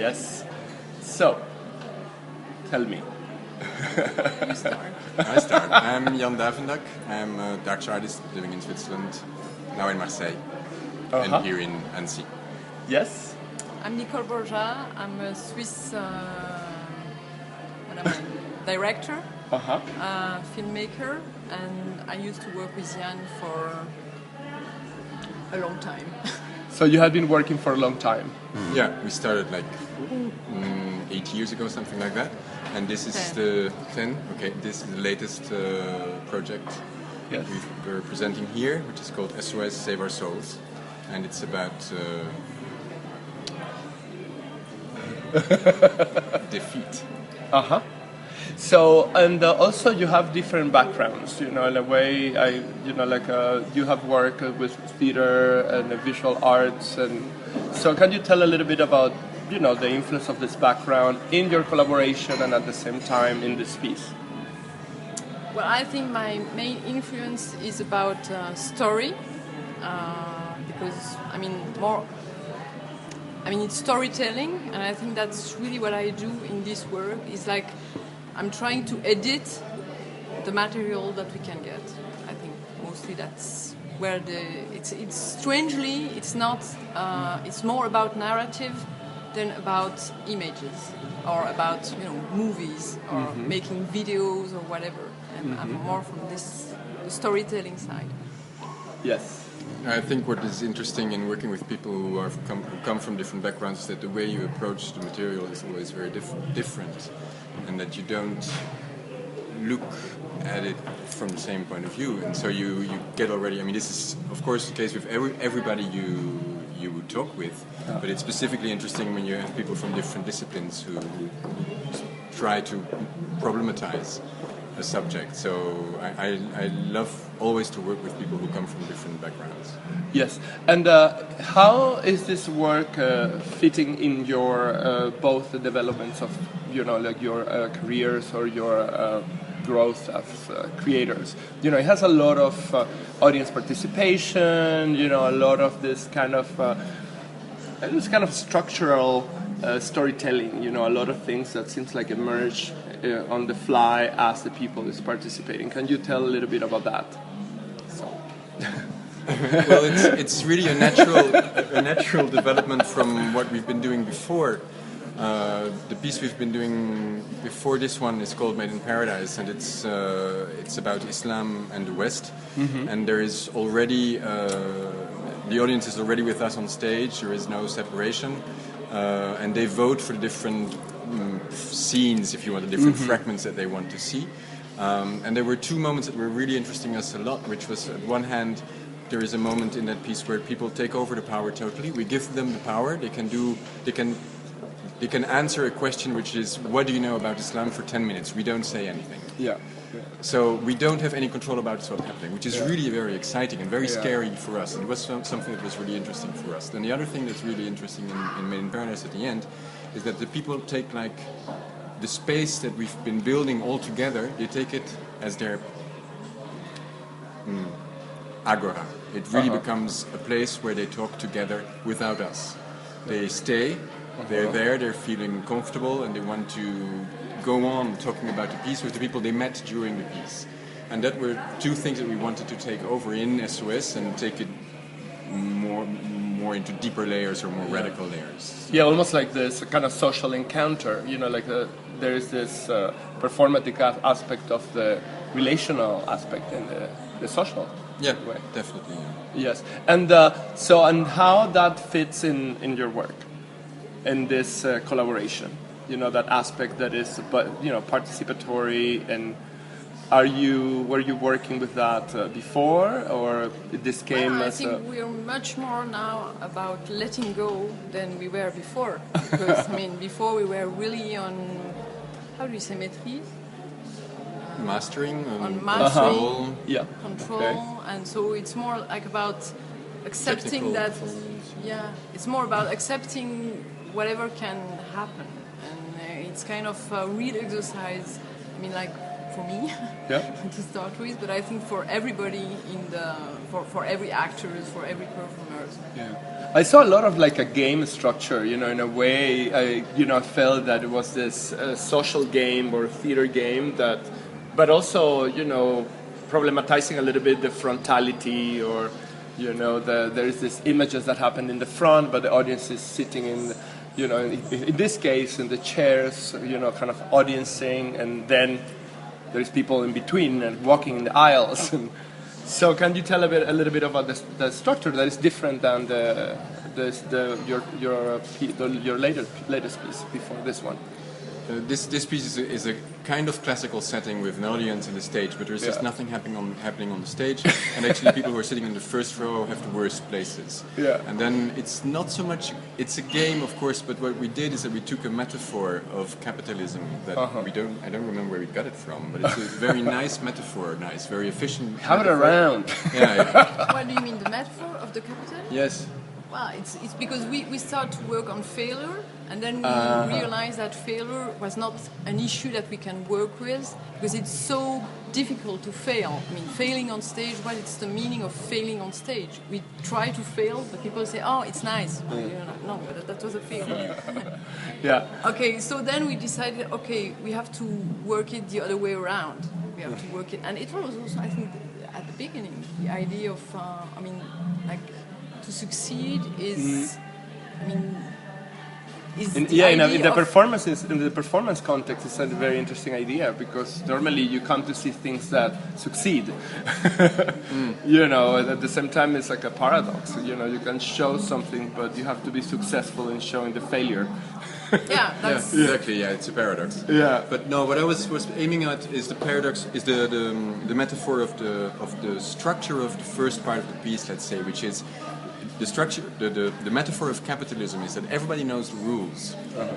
Yes. So, tell me. You start. I start. I'm Yan Duyvendak. I'm a Dutch artist living in Switzerland, now in Marseille, and here in Annecy. Yes. I'm Nicole Borgeat. I'm a Swiss director, filmmaker, and I used to work with Yan for a long time. So you have been working for a long time. Yeah, we started like 8 years ago, something like that. And this is 10. the 10. Okay, this is the latest project Yes. we're presenting here, which is called SOS Save Our Souls, and it's about defeat. So, and also you have different backgrounds, in a way, you have worked with theater and visual arts, and so can you tell a little bit about, the influence of this background in your collaboration and at the same time in this piece? Well, I think my main influence is about story, because it's storytelling, and I think that's really what I do in this work. It's like I'm trying to edit the material that we can get. I think mostly that's where it's strangely it's not it's more about narrative than about images or about movies or making videos or whatever. And I'm more from the storytelling side. Yes. I think what is interesting in working with people who come from different backgrounds is that the way you approach the material is always very different, and that you don't look at it from the same point of view, and so you get already. I mean, this is of course the case with everybody you would talk with, but it's specifically interesting when you have people from different disciplines who try to problematize a subject. So I love always to work with people who come from different backgrounds. Yes, and how is this work fitting in your both the developments of your careers or your growth as creators? It has a lot of audience participation. A lot of this kind of structural storytelling. A lot of things that seems like emerge on the fly as the people is participating. Can you tell a little bit about that? Well, it's really a natural development from what we've been doing before. The piece we've been doing before this one is called Made in Paradise, and it's about Islam and the West. And there is already the audience is already with us on stage. There is no separation, and they vote for the different scenes, if you want, the different fragments that they want to see. And there were two moments that were really interesting us a lot, which was, at one hand, there is a moment in that piece where people take over the power totally. We give them the power. They can answer a question which is, what do you know about Islam, for 10 minutes. We don't say anything. Yeah. So we don't have any control about what's happening, which is really very exciting and very scary for us. And it was something that was really interesting for us. Then the other thing that's really interesting in Made in Paradise at the end is that the people take like the space that we've been building all together, they take it as their agora. It really becomes a place where they talk together without us. They stay, they're there, they're feeling comfortable, and they want to go on talking about the piece with the people they met during the piece. And that were two things that we wanted to take over in SOS and take it more into deeper layers or more radical layers. Yeah, almost like this kind of social encounter. There is this performative aspect of the relational aspect and the social. Yeah, way. definitely. Yeah. Yes, and and how that fits in your work, in this collaboration. That aspect that is, participatory. And were you working with that before, or this came I as think we're much more now about letting go than we were before. Because before we were really on, how do you say, maîtrise? Mastering, mastering, yeah, control, okay. And so it's more like about accepting that. Yeah, it's more about accepting whatever can happen, and it's kind of a real exercise. For me, to start with, but I think for everybody for every actors, for every performers. Yeah. I saw a lot of like a game structure, you know, in a way. I, you know, felt that it was this social game or theater game that, but also, you know, problematizing a little bit the frontality, or, you know, there is this images that happen in the front, but the audience is sitting in, you know, in this case, in the chairs, you know, kind of audiencing, and then there's people in between and walking in the aisles. And so, can you tell a little bit about the structure that is different than your latest piece before this one? This piece is a kind of classical setting with an audience on the stage, but there's just nothing happening on the stage. And actually, people who are sitting in the first row have the worst places. Yeah. And then it's not so much. It's a game, of course, but what we did is that we took a metaphor of capitalism that I don't remember where we got it from, but it's a very nice metaphor, very efficient. Have it around. Yeah. What do you mean, the metaphor of the capital? Yes. Well, it's because we start to work on failure, and then we realize that failure was not an issue that we can work with, because it's so difficult to fail. I mean, failing on stage, well, it's the meaning of failing on stage. We try to fail, but people say, oh, it's nice. You know, no, but that was a failure. Yeah. Okay, so then we decided, okay, we have to work it the other way around. We have to work it, and it was also, I think, at the beginning, the idea of, to succeed is, In the performance context, it's a very interesting idea, because normally you come to see things that succeed. You know, and at the same time it's like a paradox. You know, you can show something, but you have to be successful in showing the failure. Yeah, that's Exactly. Yeah, it's a paradox. Yeah. But no, what I was aiming at is the paradox, is the metaphor of the structure of the first part of the piece, let's say, which is the structure. The metaphor of capitalism is that everybody knows the rules.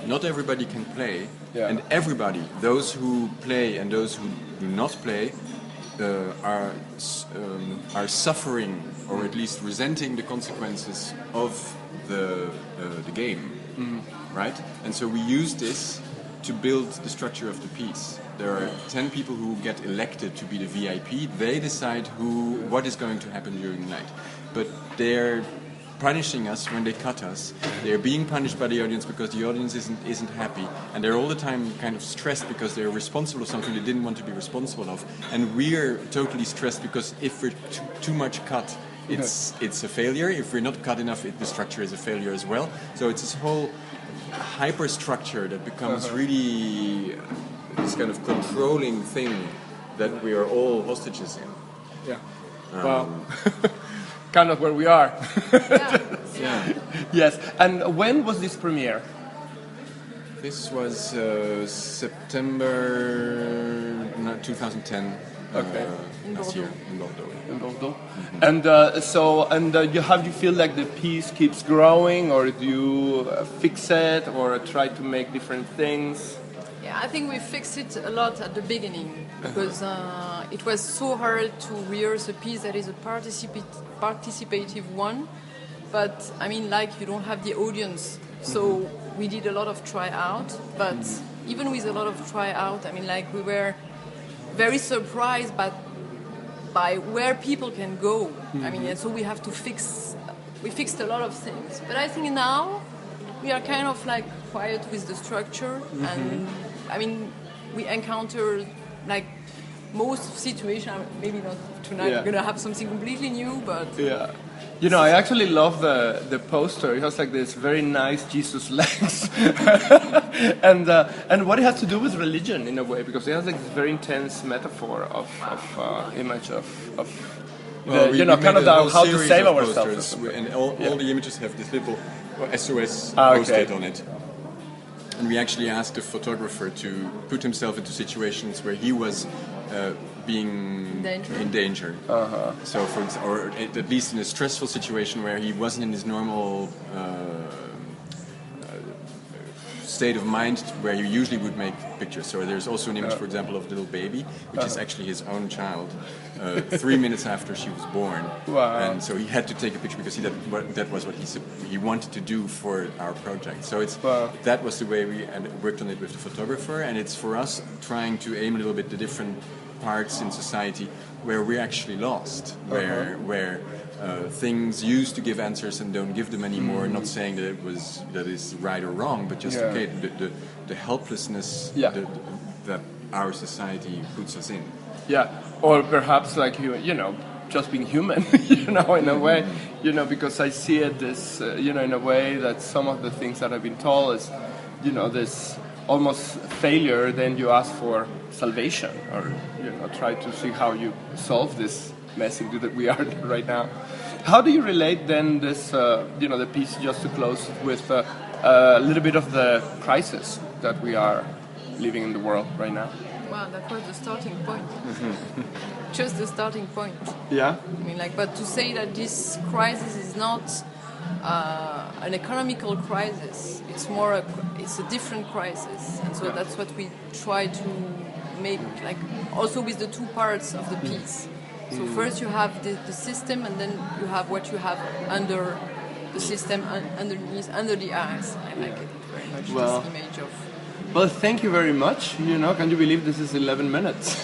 Not everybody can play, and everybody, those who play and those who do not play, are suffering, or at least resenting the consequences of the game. Right? And so we use this to build the structure of the piece. There are 10 people who get elected to be the VIP. They decide what is going to happen during the night. But they're punishing us when they cut us. They're being punished by the audience because the audience isn't happy. And they're all the time kind of stressed because they're responsible for something they didn't want to be responsible of. And we're totally stressed because if we're too much cut, it's a failure. If we're not cut enough, the structure is a failure as well. So it's this whole hyperstructure that becomes really this kind of controlling thing that we are all hostages in. Yeah. Well, kind of where we are. Yeah. Yes. And when was this premiere? This was September 2010. Okay. Last year in Bordeaux. In Bordeaux. And how do you feel like the piece keeps growing, or do you fix it, or try to make different things? Yeah, I think we fixed it a lot at the beginning, because it was so hard to rehearse a piece that is a participative one. But I mean, like, you don't have the audience, so we did a lot of try-out. But even with a lot of try-out, I mean, like, we were very surprised by where people can go. I mean, and so we have to we fixed a lot of things. But I think now we are kind of like quiet with the structure, and I mean, we encounter like most situations. Maybe not tonight. We're gonna have something completely new, but yeah. You know, I actually love the poster. It has like this very nice Jesus legs, and what it has to do with religion in a way, because it has like this very intense metaphor of image of how to save ourselves. And all the images have this little SOS post-it on it. And we actually asked the photographer to put himself into situations where he was being in danger. So, or at least in a stressful situation where he wasn't in his normal state of mind where you usually would make pictures. So there's also an image, for example, of a little baby, which is actually his own child, 3 minutes after she was born. Wow. And so he had to take a picture because that was what he wanted to do for our project. So that was the way we worked on it with the photographer, and it's for us trying to aim a little bit the different parts in society where we're actually lost, where things used to give answers and don't give them anymore. Not saying that is right or wrong, but just okay, the helplessness that our society puts us in. Yeah, or perhaps like you know, just being human, you know, in a way, you know, because I see it this, you know, in a way that some of the things that I've been told is, you know, this almost failure. Then you ask for salvation, or you know, try to see how you solve this mess that we are right now. How do you relate then this, you know, the piece, just to close with a little bit of the crisis that we are living in the world right now? Well, that was the starting point. Just the starting point. Yeah. I mean, like, but to say that this crisis is not an economical crisis, it's more it's a different crisis, and so that's what we try to make, like, also with the two parts of the piece. So first you have the system, and then you have what you have under the system, underneath, under the eyes. I like it very much, this image of... Well, thank you very much. You know, can you believe this is 11 minutes?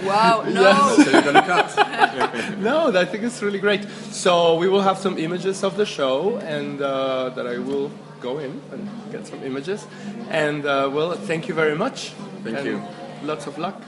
Wow, no! Yes. So you're gonna cut. No, I think it's really great. So we will have some images of the show, and that I will go in and get some images. And well, thank you very much. Thank you. Lots of luck.